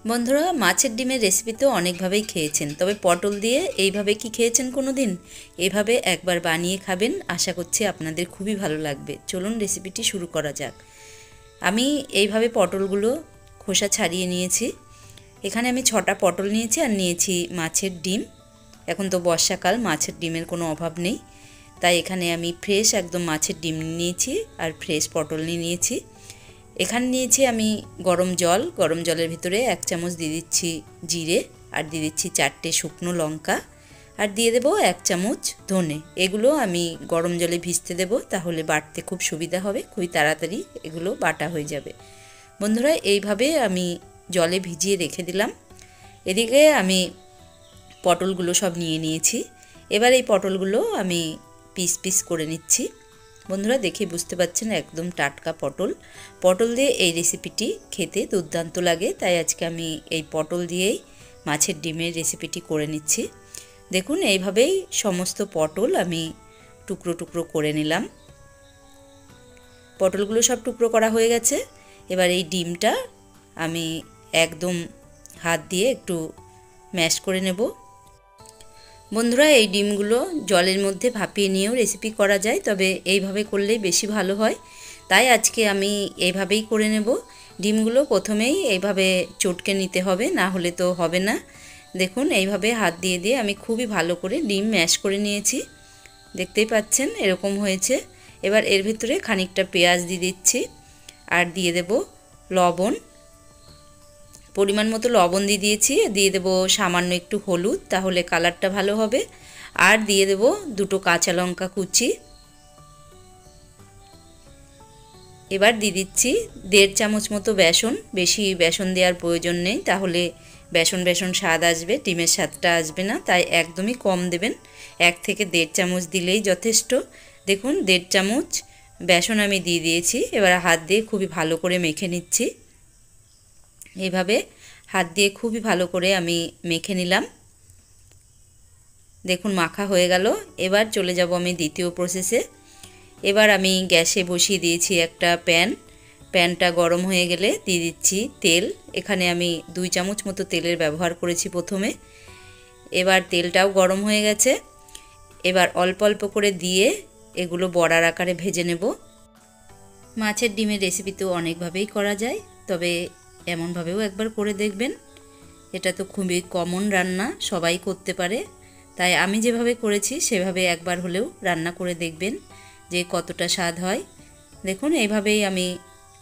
বন্ধুরা, মাছের ডিমের রেসিপি তো অনেকভাবেই খেয়েছেন, তবে পটল দিয়ে এইভাবে কি খেয়েছেন কোনো দিন? এভাবে একবার বানিয়ে খাবেন, আশা করছি আপনাদের খুবই ভালো লাগবে। চলুন রেসিপিটি শুরু করা যাক। আমি এইভাবে পটলগুলো খোসা ছাড়িয়ে নিয়েছি। এখানে আমি 6টা পটল নিয়েছি আর নিয়েছি মাছের ডিম। এখন তো বর্ষাকাল, মাছের ডিমের কোনো অভাব নেই, তাই এখানে আমি ফ্রেশ একদম মাছের ডিম নিয়েছি আর ফ্রেশ পটল নিয়েছি। এখানে নিয়েছি আমি গরম জল, গরম জলের ভিতরে 1 চামচ দিয়ে দিচ্ছি জিরে, আর দিয়ে দিচ্ছি 4টে শুকনো লঙ্কা, আর দিয়ে দেবো 1 চামচ ধনে। এগুলো আমি গরম জলে ভিজতে দেবো, তাহলে বাটতে খুব সুবিধা হবে, খুবই তাড়াতাড়ি এগুলো বাটা হয়ে যাবে। বন্ধুরা, এইভাবে আমি জলে ভিজিয়ে রেখে দিলাম। এদিকে আমি পটলগুলো সব নিয়ে নিয়েছি। এবার এই পটলগুলো আমি পিস পিস করে নিচ্ছি। বন্ধুরা, দেখে বুঝতে পারছেন একদম টাটকা পটল। পটল দিয়ে এই রেসিপিটি খেতে দুর্দান্ত লাগে, তাই আজকে আমি এই পটল দিয়েই মাছের ডিমের রেসিপিটি করে নিচ্ছি। দেখুন, এইভাবেই সমস্ত পটল আমি টুকরো টুকরো করে নিলাম। পটলগুলো সব টুকরো করা হয়ে গেছে। এবার এই ডিমটা আমি একদম হাত দিয়ে একটু ম্যাশ করে নেব। বন্ধুরা, এই ডিমগুলো জলের মধ্যে ভাপিয়ে নিয়েও রেসিপি করা যায়, তবে এইভাবে করলেই বেশি ভালো হয়, তাই আজকে আমি এইভাবেই করে নেব। ডিমগুলো প্রথমেই এইভাবে চটকে নিতে হবে, না হলে তো হবে না। দেখুন, এইভাবে হাত দিয়ে দিয়ে আমি খুবই ভালো করে ডিম ম্যাশ করে নিয়েছি। দেখতেই পাচ্ছেন এরকম হয়েছে। এবার এর ভিতরে খানিকটা পেঁয়াজ দিয়ে দিচ্ছি, আর দিয়ে দেব লবণ, পরিমাণ মতো লবণ দিয়ে দিয়েছি। দিয়ে দেব সামান্য একটু হলুদ, তাহলে কালারটা ভালো হবে। আর দিয়ে দেব 2টো কাঁচা লঙ্কা কুচি। এবার দিয়ে দিচ্ছি 1.5 চামচ মতো বেসন। বেশি বেসন দেওয়ার প্রয়োজন নেই, তাহলে বেসন বেসন স্বাদ আসবে, ডিমের স্বাদটা আসবে না, তাই একদমই কম দেবেন। 1 থেকে 1.5 চামচ দিলেই যথেষ্ট। দেখুন, 1.5 চামচ বেসন আমি দিয়ে দিয়েছি। এবার হাত দিয়ে খুবই ভালো করে মেখে নিচ্ছি। এইভাবে হাত দিয়ে খুবই ভালো করে আমি মেখে নিলাম। দেখুন, মাখা হয়ে গেল। এবার চলে যাব আমি দ্বিতীয় প্রসেসে। এবার আমি গ্যাসে বসিয়ে দিয়েছি একটা প্যানটা গরম হয়ে গেলে দিয়ে দিচ্ছি তেল। এখানে আমি 2 চামচ মতো তেলের ব্যবহার করেছি প্রথমে। এবার তেলটাও গরম হয়ে গেছে। এবার অল্প অল্প করে দিয়ে এগুলো বড়ার আকারে ভেজে নেব। মাছের ডিমের রেসিপি তো অনেকভাবেই করা যায়, তবে এমনভাবেও একবার করে দেখবেন। এটা তো খুবই কমন রান্না, সবাই করতে পারে, তাই আমি যেভাবে করেছি সেভাবে একবার হলেও রান্না করে দেখবেন যে কতটা স্বাদ হয়। দেখুন, এইভাবেই আমি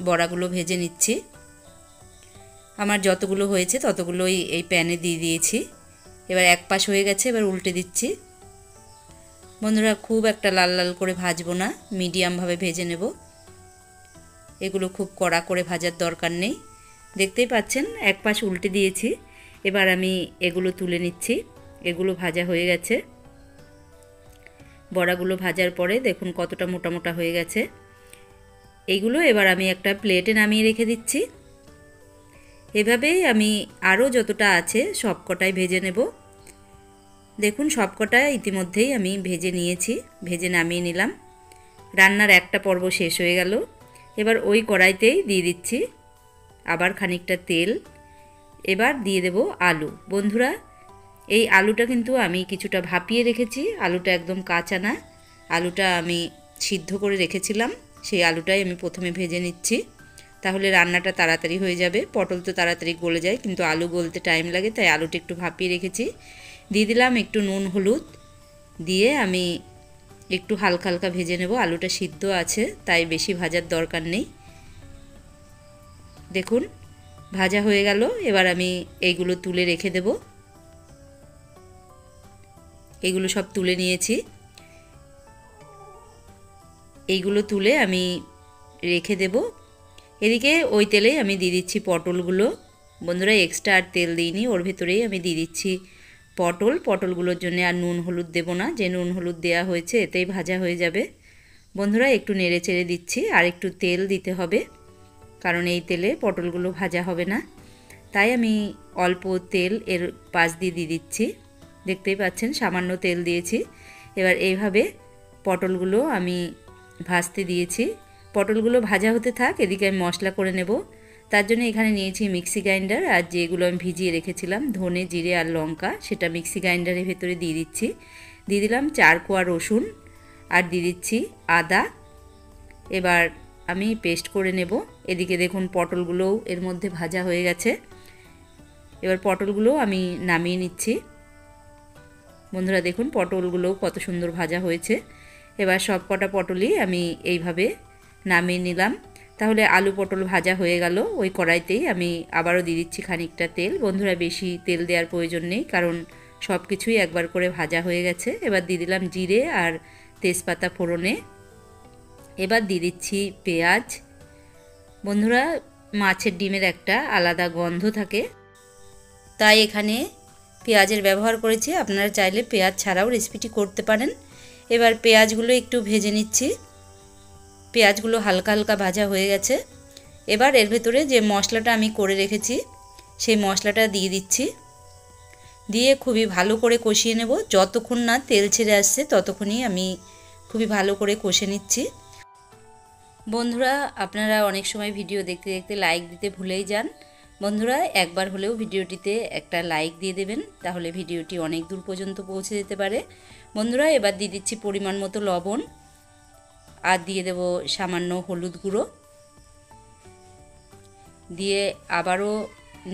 বড়াগুলো ভেজে নিচ্ছি। আমার যতগুলো হয়েছে ততগুলোই এই প্যানে দিয়ে দিয়েছি। এবার এক পাশ হয়ে গেছে, এবার উল্টে দিচ্ছি। বন্ধুরা, খুব একটা লাল লাল করে ভাজবো না, মিডিয়ামভাবে ভেজে নেব। এগুলো খুব কড়া করে ভাজার দরকার নেই। দেখতেই পাচ্ছেন এক পাশ উল্টে দিয়েছি। এবার আমি এগুলো তুলে নিচ্ছি। এগুলো ভাজা হয়ে গেছে। বড়াগুলো ভাজার পরে দেখুন কতটা মোটা মোটা হয়ে গেছে। এইগুলো এবার আমি একটা প্লেটে নামিয়ে রেখে দিচ্ছি। এভাবেই আমি আরও যতটা আছে সবকটাই ভেজে নেব। দেখুন, সবকটা ইতিমধ্যেই আমি ভেজে নিয়েছি, ভেজে নামিয়ে নিলাম। রান্নার একটা পর্ব শেষ হয়ে গেল। এবার ওই কড়াইতেই দিয়ে দিচ্ছি আবার খানিকটা তেল। এবার দিয়ে দেব আলু। বন্ধুরা, এই আলুটা কিন্তু আমি কিছুটা ভাপিয়ে রেখেছি, আলুটা একদম কাঁচা না, আলুটা আমি সিদ্ধ করে রেখেছিলাম। সেই আলুটাই আমি প্রথমে ভেজে নিচ্ছি, তাহলে রান্নাটা তাড়াতাড়ি হয়ে যাবে। পটল তো তাড়াতাড়ি গলে যায়, কিন্তু আলু গলতে টাইম লাগে, তাই আলুটা একটু ভাপিয়ে রেখেছি। দিয়ে দিলাম একটু নুন হলুদ, দিয়ে আমি একটু হালকা হালকা ভেজে নেব। আলুটা সিদ্ধ আছে, তাই বেশি ভাজার দরকার নেই। দেখুন, ভাজা হয়ে গেল। এবার আমি এইগুলো তুলে রেখে দেব। এইগুলো সব তুলে নিয়েছি। এইগুলো তুলে আমি রেখে দেব। এদিকে ওই তেলেই আমি দিয়ে দিচ্ছি পটলগুলো। বন্ধুরা, এক্সট্রা আর তেল দিইনি, ওর ভেতরেই আমি দিয়ে দিচ্ছি পটলগুলোর জন্য আর নুন হলুদ দেব না, যে নুন হলুদ দেওয়া হয়েছে এতেই ভাজা হয়ে যাবে। বন্ধুরা, একটু নেড়ে চেড়ে দিচ্ছি, আর একটু তেল দিতে হবে, কারণ এই তেলে পটলগুলো ভাজা হবে না, তাই আমি অল্প তেল এর পাশ দিয়ে দিয়ে দিচ্ছি। দেখতেই পাচ্ছেন সামান্য তেল দিয়েছি। এবার এইভাবে পটলগুলো আমি ভাজতে দিয়েছি। পটলগুলো ভাজা হতে থাক, এদিকে আমি মশলা করে নেব। তার জন্য এখানে নিয়েছি মিক্সি গ্রাইন্ডার, আর যেগুলো আমি ভিজিয়ে রেখেছিলাম ধনে, জিরে আর লঙ্কা, সেটা মিক্সি গ্রাইন্ডারের ভেতরে দিয়ে দিচ্ছি। দিয়ে দিলাম 4 কোয়া রসুন, আর দিয়ে দিচ্ছি আদা। এবার আমি পেস্ট করে নেব। এদিকে দেখুন পটলগুলোও এর মধ্যে ভাজা হয়ে গেছে। এবার পটলগুলো আমি নামিয়ে নিচ্ছি। বন্ধুরা দেখুন পটলগুলোও কত সুন্দর ভাজা হয়েছে। এবার সব কটা পটলই আমি এইভাবে নামিয়ে নিলাম। তাহলে আলু পটল ভাজা হয়ে গেল। ওই কড়াইতেই আমি আবারও দিয়ে দিচ্ছি খানিকটা তেল। বন্ধুরা বেশি তেল দেওয়ার প্রয়োজন নেই, কারণ সব কিছুই একবার করে ভাজা হয়ে গেছে। এবার দিয়ে দিলাম জিরে আর তেজপাতা ফোড়নে। এবার দিয়ে দিচ্ছি পেঁয়াজ। বন্ধুরা মাছের ডিমের একটা আলাদা গন্ধ থাকে, তাই এখানে পেঁয়াজের ব্যবহার করেছি। আপনারা চাইলে পেঁয়াজ ছাড়াও রেসিপিটি করতে পারেন। এবার পেঁয়াজগুলো একটু ভেজে নিচ্ছি। পেঁয়াজগুলো হালকা হালকা ভাজা হয়ে গেছে। এবার এর ভেতরে যে মশলাটা আমি করে রেখেছি সেই মশলাটা দিয়ে দিচ্ছি। দিয়ে খুবই ভালো করে কষিয়ে নেব। যতক্ষণ না তেল ছেড়ে আসছে ততক্ষণই আমি খুবই ভালো করে কষে নিচ্ছি। বন্ধুরা আপনারা অনেক সময় ভিডিও দেখতে দেখতে লাইক দিতে ভুলেই যান। বন্ধুরা একবার হলেও ভিডিওটিতে একটা লাইক দিয়ে দেবেন, তাহলে ভিডিওটি অনেক দূর পর্যন্ত পৌঁছে যেতে পারে। বন্ধুরা এবার দিয়ে দিচ্ছি পরিমাণ মতো লবণ, আর দিয়ে দেব সামান্য হলুদ গুঁড়ো। দিয়ে আবারও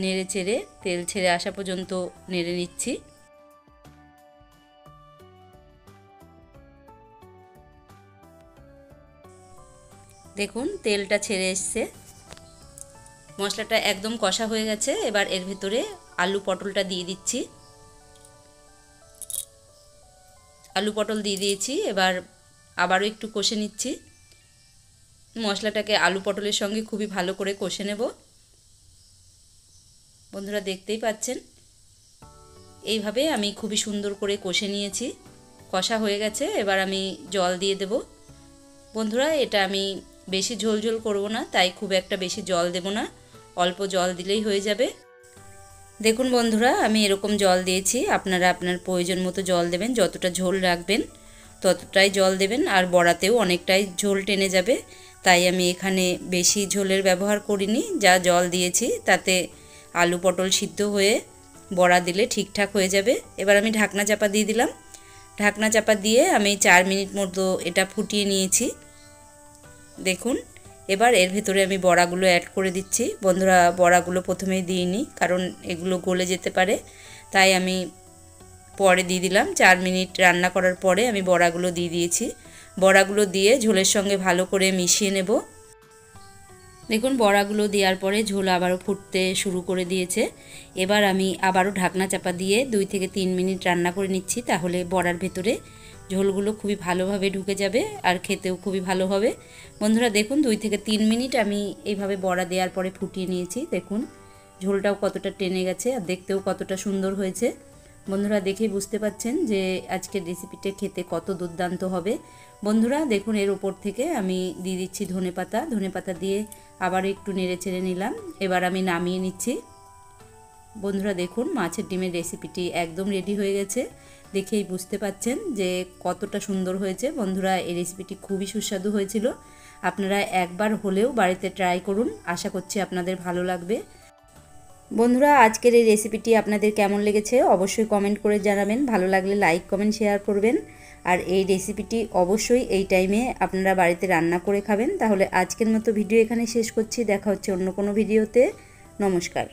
নেড়ে চেড়ে তেল ছেড়ে আসা পর্যন্ত নেড়ে নিচ্ছি। দেখুন তেলটা ছেড়ে এসছে, মশলাটা একদম কষা হয়ে গেছে। এবার এর ভেতরে আলু পটলটা দিয়ে দিচ্ছি। আলু পটল দিয়ে দিয়েছি। এবার আবারও একটু কষে নিচ্ছি। মশলাটাকে আলু পটলের সঙ্গে খুবই ভালো করে কষে নেব। বন্ধুরা দেখতেই পাচ্ছেন এইভাবে আমি খুবই সুন্দর করে কষে নিয়েছি। কষা হয়ে গেছে। এবার আমি জল দিয়ে দেব। বন্ধুরা এটা আমি বেশি ঝোল ঝোল করব না, তাই খুব একটা বেশি জল দেব না, অল্প জল দিলেই হয়ে যাবে। দেখুন বন্ধুরা আমি এরকম জল দিয়েছি। আপনারা আপনার প্রয়োজন মতো জল দেবেন, যতটা ঝোল রাখবেন ততটাই জল দেবেন। আর বড়াতেও অনেকটাই ঝোল টেনে যাবে, তাই আমি এখানে বেশি ঝোলের ব্যবহার করিনি। যা জল দিয়েছি তাতে আলু পটল সিদ্ধ হয়ে বড়া দিলে ঠিকঠাক হয়ে যাবে। এবার আমি ঢাকনা চাপা দিয়ে দিলাম। ঢাকনা চাপা দিয়ে আমি 4 মিনিট মতো এটা ফুটিয়ে নিয়েছি। দেখুন এবার এর ভেতরে আমি বড়াগুলো অ্যাড করে দিচ্ছি। বন্ধুরা বড়াগুলো প্রথমেই দিইনি, কারণ এগুলো গলে যেতে পারে, তাই আমি পরে দিয়ে দিলাম। 4 মিনিট রান্না করার পরে আমি বড়াগুলো দিয়ে দিয়েছি। বড়াগুলো দিয়ে ঝোলের সঙ্গে ভালো করে মিশিয়ে নেব। দেখুন বড়াগুলো দেওয়ার পরে ঝোল আবারও ফুটতে শুরু করে দিয়েছে। এবার আমি আবারও ঢাকনা চাপা দিয়ে 2 থেকে 3 মিনিট রান্না করে নিচ্ছি, তাহলে বড়ার ভেতরে ঝোলগুলো খুবই ভালোভাবে ঢুকে যাবে আর খেতেও খুবই ভালো হবে। বন্ধুরা দেখুন 2 থেকে 3 মিনিট আমি এইভাবে বড়া দেওয়ার পরে ফুটিয়ে নিয়েছি। দেখুন ঝোলটাও কতটা টেনে গেছে আর দেখতেও কতটা সুন্দর হয়েছে। বন্ধুরা দেখেই বুঝতে পাচ্ছেন যে আজকের রেসিপিটা খেতে কত দুর্দান্ত হবে। বন্ধুরা দেখুন এর উপর থেকে আমি দিয়ে দিচ্ছি ধনেপাতা। ধনেপাতা দিয়ে আবার একটু নেড়ে চেড়ে নিলাম। এবার আমি নামিয়ে নিচ্ছি। বন্ধুরা দেখুন মাছের ডিমের রেসিপিটি একদম রেডি হয়ে গেছে। দেখেই বুঝতে পাচ্ছেন যে কতটা সুন্দর হয়েছে। বন্ধুরা এই রেসিপিটি খুবই সুস্বাদু হয়েছিল। আপনারা একবার হলেও বাড়িতে ট্রাই করুন, আশা করছি আপনাদের ভালো লাগবে। বন্ধুরা আজকের এই রেসিপিটি আপনাদের কেমন লেগেছে অবশ্যই কমেন্ট করে জানাবেন। ভালো লাগলে লাইক কমেন্ট শেয়ার করবেন। আর এই রেসিপিটি অবশ্যই এই টাইমে আপনারা বাড়িতে রান্না করে খাবেন। তাহলে আজকের মতো ভিডিও এখানে শেষ করছি। দেখা হচ্ছে অন্য কোনো ভিডিওতে। নমস্কার।